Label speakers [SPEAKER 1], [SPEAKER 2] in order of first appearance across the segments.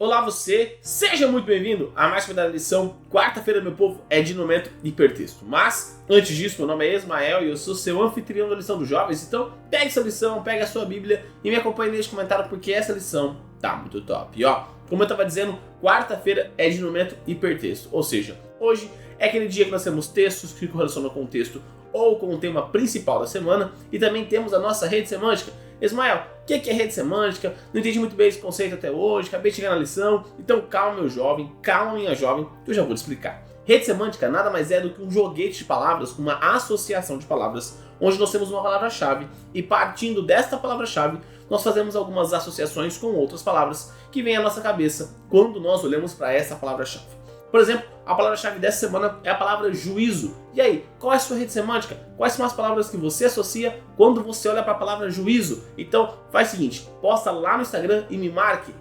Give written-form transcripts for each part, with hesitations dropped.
[SPEAKER 1] Olá você, seja muito bem-vindo a mais uma lição. Quarta-feira, meu povo, é de momento hipertexto. Mas, antes disso, meu nome é Ismael e eu sou seu anfitrião da lição dos jovens. Então, pegue essa lição, pegue a sua Bíblia e me acompanhe neste comentário porque essa lição tá muito top. E ó, como eu estava dizendo, quarta-feira é de momento hipertexto. Ou seja, hoje é aquele dia que nós temos textos que correlacionam com o texto ou com o tema principal da semana. E também temos a nossa rede semântica. Ismael, o que é rede semântica? Não entendi muito bem esse conceito até hoje, acabei de chegar na lição. Então calma, meu jovem, calma, minha jovem, que eu já vou te explicar. Rede semântica nada mais é do que um joguete de palavras, uma associação de palavras, onde nós temos uma palavra-chave e partindo desta palavra-chave, nós fazemos algumas associações com outras palavras que vêm à nossa cabeça quando nós olhamos para essa palavra-chave. Por exemplo, a palavra-chave dessa semana é a palavra juízo. E aí, qual é a sua rede semântica? Quais são as palavras que você associa quando você olha para a palavra juízo? Então, faz o seguinte, posta lá no Instagram e me marque,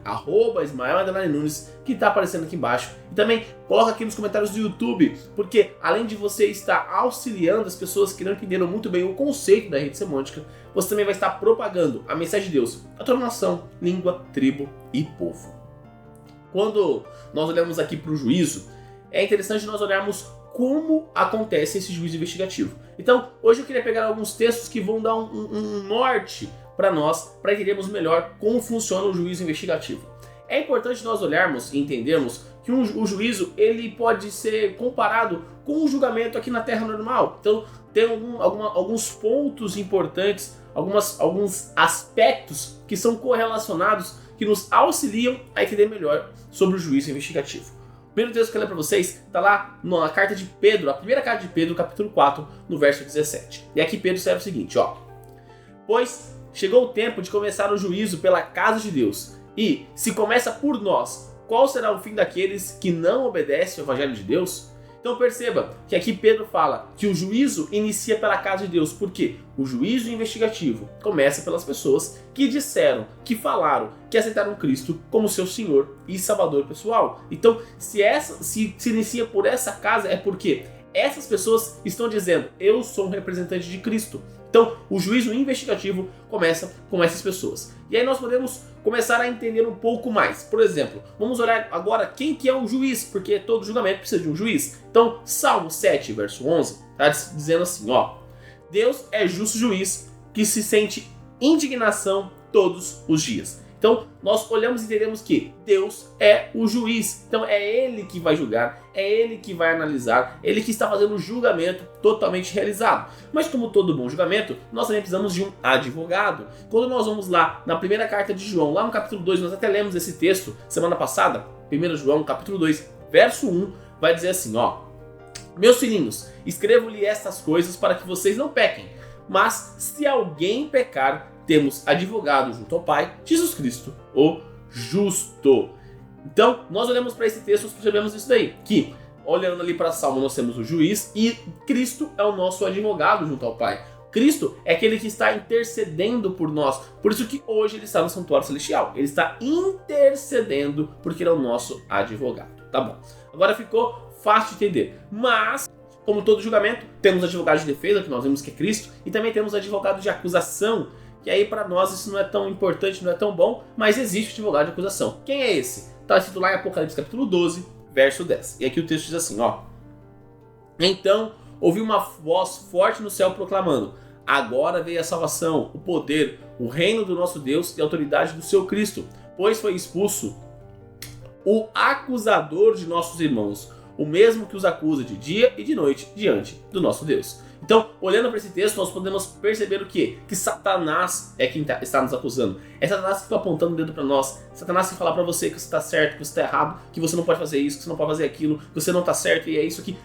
[SPEAKER 1] @Ismael_Nunes, que está aparecendo aqui embaixo. E também coloca aqui nos comentários do YouTube, porque além de você estar auxiliando as pessoas que não entenderam muito bem o conceito da rede semântica, você também vai estar propagando a mensagem de Deus, a tua nação, língua, tribo e povo. Quando nós olhamos aqui para o juízo, é interessante nós olharmos como acontece esse juízo investigativo. Então, hoje eu queria pegar alguns textos que vão dar um norte para nós, para entendermos melhor como funciona o juízo investigativo. É importante nós olharmos e entendermos que o juízo ele pode ser comparado com um julgamento aqui na Terra normal. Então, tem alguns pontos importantes, alguns aspectos que são correlacionados, que nos auxiliam a entender melhor sobre o juízo investigativo. O primeiro texto que eu quero ler para vocês está lá na carta de Pedro, a primeira carta de Pedro, capítulo 4, no verso 17. E aqui Pedro escreve o seguinte, ó: pois chegou o tempo de começar o juízo pela casa de Deus, e se começa por nós, qual será o fim daqueles que não obedecem ao evangelho de Deus? Então perceba que aqui Pedro fala que o juízo inicia pela casa de Deus, porque o juízo investigativo começa pelas pessoas que disseram, que falaram, que aceitaram Cristo como seu Senhor e Salvador pessoal. Então, se inicia por essa casa, é porque essas pessoas estão dizendo, eu sou um representante de Cristo. Então, o juízo investigativo começa com essas pessoas. E aí nós podemos começar a entender um pouco mais. Por exemplo, vamos olhar agora quem que é o juiz, porque todo julgamento precisa de um juiz. Então, Salmo 7, verso 11, está dizendo assim, ó: Deus é justo juiz que se sente indignação todos os dias. Então, nós olhamos e entendemos que Deus é o juiz. Então, é Ele que vai julgar, é Ele que vai analisar, Ele que está fazendo o julgamento totalmente realizado. Mas, como todo bom julgamento, nós também precisamos de um advogado. Quando nós vamos lá na primeira carta de João, lá no capítulo 2, nós até lemos esse texto semana passada, 1 João, capítulo 2, verso 1, vai dizer assim, ó: meus filhinhos, escrevo-lhe estas coisas para que vocês não pequem. Mas, se alguém pecar, temos advogado junto ao Pai, Jesus Cristo, o justo. Então, nós olhamos para esse texto e percebemos isso daí, que olhando ali para Salmo nós temos o juiz e Cristo é o nosso advogado junto ao Pai. Cristo é aquele que está intercedendo por nós, por isso que hoje ele está no santuário celestial, ele está intercedendo porque ele é o nosso advogado, tá bom? Agora ficou fácil de entender, mas como todo julgamento, temos advogado de defesa, que nós vimos que é Cristo, e também temos advogado de acusação, que aí para nós isso não é tão importante, não é tão bom, mas existe advogado de acusação. Quem é esse? Está escrito lá em Apocalipse capítulo 12, verso 10. E aqui o texto diz assim, ó: então ouvi uma voz forte no céu proclamando, agora veio a salvação, o poder, o reino do nosso Deus e a autoridade do seu Cristo, pois foi expulso o acusador de nossos irmãos, o mesmo que os acusa de dia e de noite diante do nosso Deus. Então, olhando para esse texto, nós podemos perceber o quê? Que Satanás é quem está nos acusando. É Satanás que fica apontando o dedo para nós. Satanás que fala para você que você está certo, que você está errado, que você não pode fazer isso, que você não pode fazer aquilo, que você não está certo e é isso aqui.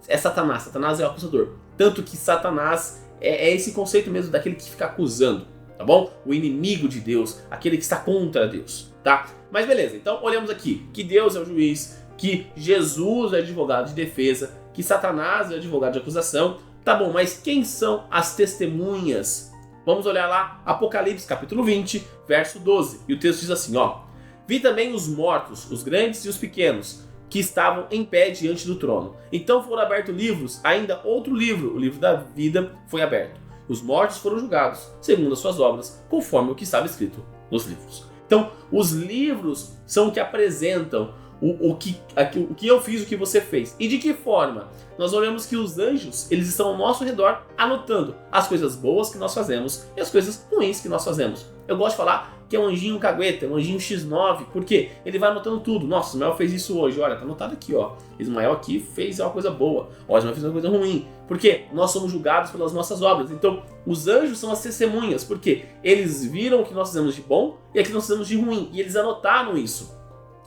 [SPEAKER 1] É Satanás. Satanás é o acusador. Tanto que Satanás é esse conceito mesmo daquele que fica acusando, tá bom? O inimigo de Deus, aquele que está contra Deus, tá? Mas beleza, então olhamos aqui que Deus é o juiz, que Jesus é advogado de defesa, que Satanás é advogado de acusação. Tá bom, mas quem são as testemunhas? Vamos olhar lá, Apocalipse capítulo 20, verso 12. E o texto diz assim, ó: vi também os mortos, os grandes e os pequenos, que estavam em pé diante do trono. Então foram abertos livros, ainda outro livro, o livro da vida, foi aberto. Os mortos foram julgados, segundo as suas obras, conforme o que estava escrito nos livros. Então, os livros são o que apresentam o que eu fiz, o que você fez. E de que forma? Nós olhamos que os anjos, eles estão ao nosso redor anotando as coisas boas que nós fazemos e as coisas ruins que nós fazemos. Eu gosto de falar que é um anjinho cagueta, um anjinho X9, porque ele vai anotando tudo. Nossa, Ismael fez isso hoje, olha, tá anotado aqui, ó. Ismael aqui fez uma coisa boa, ó, Ismael fez uma coisa ruim. Porque nós somos julgados pelas nossas obras. Então, os anjos são as testemunhas, porque eles viram o que nós fizemos de bom e aquilo que nós fizemos de ruim, e eles anotaram isso.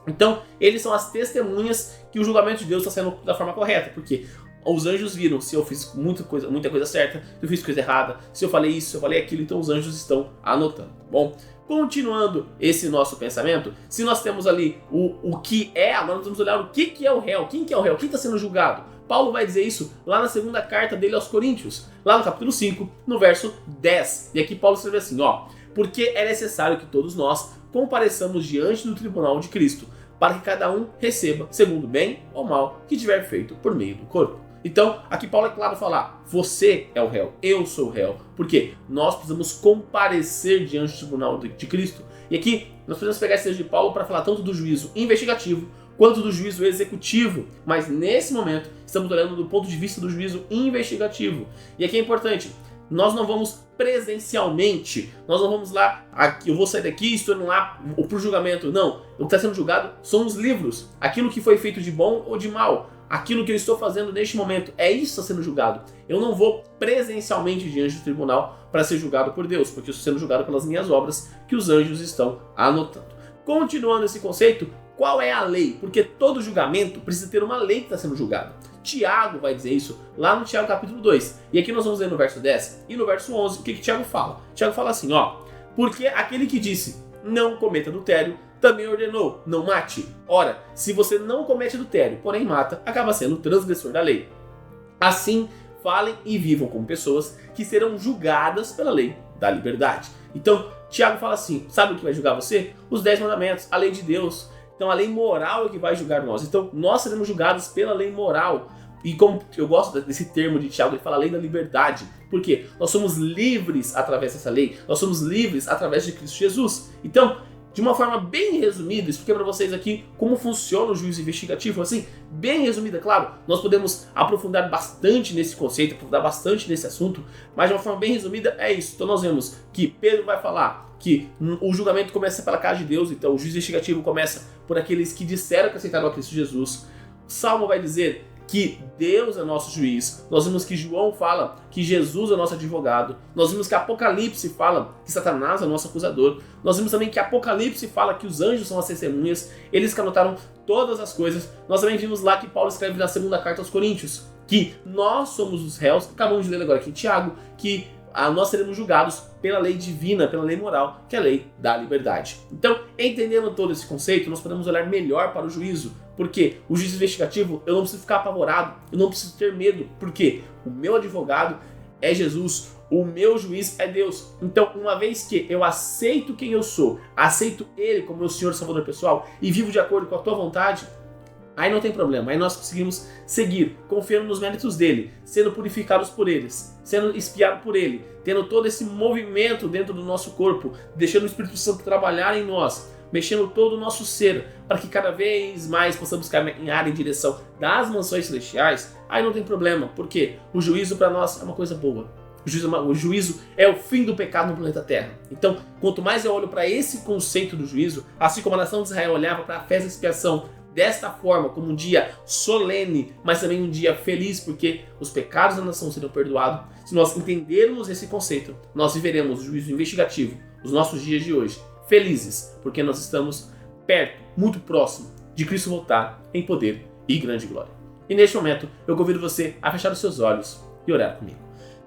[SPEAKER 1] Então, eles são as testemunhas que o julgamento de Deus está sendo da forma correta, porque os anjos viram se eu fiz muita coisa certa, se eu fiz coisa errada, se eu falei isso, se eu falei aquilo, então os anjos estão anotando. Bom, continuando esse nosso pensamento, se nós temos ali o que é, agora nós vamos olhar o que é o réu, quem que é o réu, quem está sendo julgado. Paulo vai dizer isso lá na segunda carta dele aos Coríntios, lá no capítulo 5, no verso 10. E aqui Paulo escreve assim, ó: porque é necessário que todos nós compareçamos diante do tribunal de Cristo, para que cada um receba, segundo o bem ou mal que tiver feito por meio do corpo. Então, aqui Paulo é claro falar, você é o réu, eu sou o réu, porque nós precisamos comparecer diante do tribunal de Cristo. E aqui nós podemos pegar esse texto de Paulo para falar tanto do juízo investigativo quanto do juízo executivo, mas nesse momento estamos olhando do ponto de vista do juízo investigativo. E aqui é importante, nós não vamos presencialmente, nós não vamos lá, aqui, eu vou sair daqui e estou indo lá para o julgamento. Não, o que está sendo julgado são os livros, aquilo que foi feito de bom ou de mal, aquilo que eu estou fazendo neste momento, é isso que está sendo julgado. Eu não vou presencialmente diante do tribunal para ser julgado por Deus, porque eu estou sendo julgado pelas minhas obras que os anjos estão anotando. Continuando esse conceito, qual é a lei? Porque todo julgamento precisa ter uma lei que está sendo julgada. Tiago vai dizer isso lá no Tiago capítulo 2. E aqui nós vamos ler no verso 10 e no verso 11 o que Tiago fala. Tiago fala assim, ó: porque aquele que disse, não cometa adultério, também ordenou, não mate. Ora, se você não comete adultério, porém mata, acaba sendo transgressor da lei. Assim, falem e vivam como pessoas que serão julgadas pela lei da liberdade. Então, Tiago fala assim, sabe o que vai julgar você? Os 10 mandamentos, a lei de Deus. Então, a lei moral é que vai julgar nós. Então, nós seremos julgados pela lei moral. E como eu gosto desse termo de Tiago, ele fala lei da liberdade. Por quê? Nós somos livres através dessa lei. Nós somos livres através de Cristo Jesus. Então, de uma forma bem resumida, expliquei para vocês aqui como funciona o juízo investigativo, assim, bem resumida, claro, nós podemos aprofundar bastante nesse conceito, aprofundar bastante nesse assunto, mas de uma forma bem resumida é isso. Então nós vemos que Pedro vai falar que o julgamento começa pela casa de Deus, então o juízo investigativo começa por aqueles que disseram que aceitaram a Cristo Jesus. Salmo vai dizer que Deus é nosso juiz. Nós vimos que João fala que Jesus é nosso advogado. Nós vimos que Apocalipse fala que Satanás é nosso acusador. Nós vimos também que Apocalipse fala que os anjos são as testemunhas, eles que anotaram todas as coisas. Nós também vimos lá que Paulo escreve na segunda carta aos Coríntios que nós somos os réus. Acabamos de ler agora aqui em Tiago que nós seremos julgados pela lei divina, pela lei moral, que é a lei da liberdade. Então, entendendo todo esse conceito, nós podemos olhar melhor para o juízo, porque o juízo investigativo, eu não preciso ficar apavorado, eu não preciso ter medo, porque o meu advogado é Jesus, o meu juiz é Deus. Então, uma vez que eu aceito quem eu sou, aceito Ele como meu Senhor e Salvador pessoal e vivo de acordo com a tua vontade, aí não tem problema, aí nós conseguimos seguir, confiando nos méritos dele, sendo purificados por eles, sendo espiados por ele, tendo todo esse movimento dentro do nosso corpo, deixando o Espírito Santo trabalhar em nós, mexendo todo o nosso ser, para que cada vez mais possamos caminhar em direção das mansões celestiais, aí não tem problema, porque o juízo para nós é uma coisa boa. O juízo é o fim do pecado no planeta Terra. Então, quanto mais eu olho para esse conceito do juízo, assim como a nação de Israel olhava para a festa da expiação desta forma, como um dia solene, mas também um dia feliz, porque os pecados da nação serão perdoados. Se nós entendermos esse conceito, nós viveremos o juízo investigativo, os nossos dias de hoje, felizes, porque nós estamos perto, muito próximo de Cristo voltar em poder e grande glória. E neste momento, eu convido você a fechar os seus olhos e orar comigo.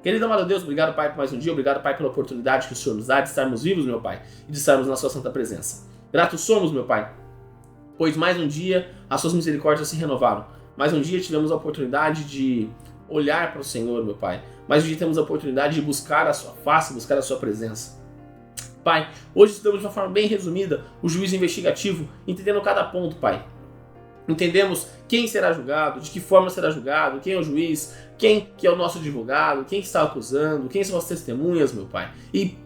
[SPEAKER 1] Querido amado Deus, obrigado, Pai, por mais um dia, obrigado, Pai, pela oportunidade que o Senhor nos dá de estarmos vivos, meu Pai, e de estarmos na sua santa presença. Gratos somos, meu Pai, pois mais um dia as suas misericórdias se renovaram. Mais um dia tivemos a oportunidade de olhar para o Senhor, meu Pai. Mais um dia temos a oportunidade de buscar a sua face, buscar a sua presença. Pai, hoje estudamos de uma forma bem resumida o juízo investigativo, entendendo cada ponto, Pai. Entendemos quem será julgado, de que forma será julgado, quem é o juiz, quem que é o nosso advogado, quem está acusando, quem são as testemunhas, meu Pai. E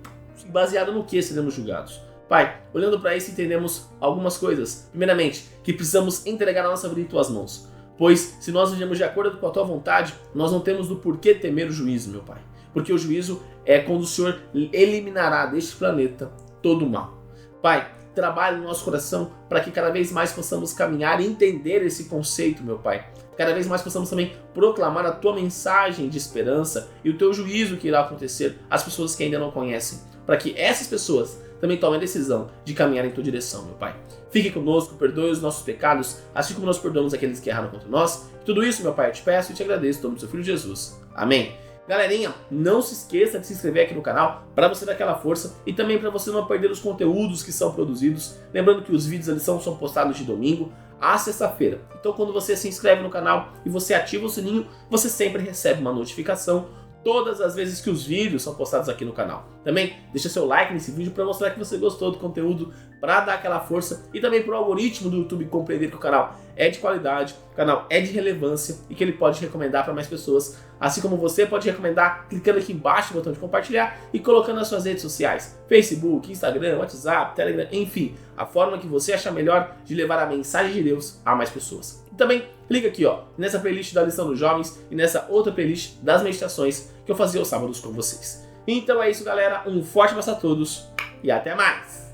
[SPEAKER 1] baseado no que seremos julgados. Pai, olhando para isso, entendemos algumas coisas. Primeiramente, que precisamos entregar a nossa vida em Tuas mãos. Pois, se nós vivemos de acordo com a Tua vontade, nós não temos do porquê temer o juízo, meu Pai. Porque o juízo é quando o Senhor eliminará deste planeta todo o mal. Pai, trabalhe no nosso coração para que cada vez mais possamos caminhar e entender esse conceito, meu Pai. Cada vez mais possamos também proclamar a Tua mensagem de esperança e o Teu juízo que irá acontecer às pessoas que ainda não conhecem. Para que essas pessoas também tomem a decisão de caminhar em Tua direção, meu Pai. Fique conosco, perdoe os nossos pecados, assim como nós perdoamos aqueles que erraram contra nós. Tudo isso, meu Pai, eu te peço e te agradeço em nome do Seu Filho Jesus. Amém. Galerinha, não se esqueça de se inscrever aqui no canal para você dar aquela força e também para você não perder os conteúdos que são produzidos. Lembrando que os vídeos ali são postados de domingo à sexta-feira. Então quando você se inscreve no canal e você ativa o sininho, você sempre recebe uma notificação todas as vezes que os vídeos são postados aqui no canal. Também deixa seu like nesse vídeo para mostrar que você gostou do conteúdo, para dar aquela força e também para o algoritmo do YouTube compreender que o canal é de qualidade, o canal é de relevância e que ele pode recomendar para mais pessoas, assim como você pode recomendar clicando aqui embaixo no botão de compartilhar e colocando nas suas redes sociais, Facebook, Instagram, WhatsApp, Telegram, enfim, a forma que você achar melhor de levar a mensagem de Deus a mais pessoas. E também clica aqui nessa playlist da lição dos jovens e nessa outra playlist das meditações que eu fazia aos sábados com vocês. Então é isso, galera, um forte abraço a todos e até mais!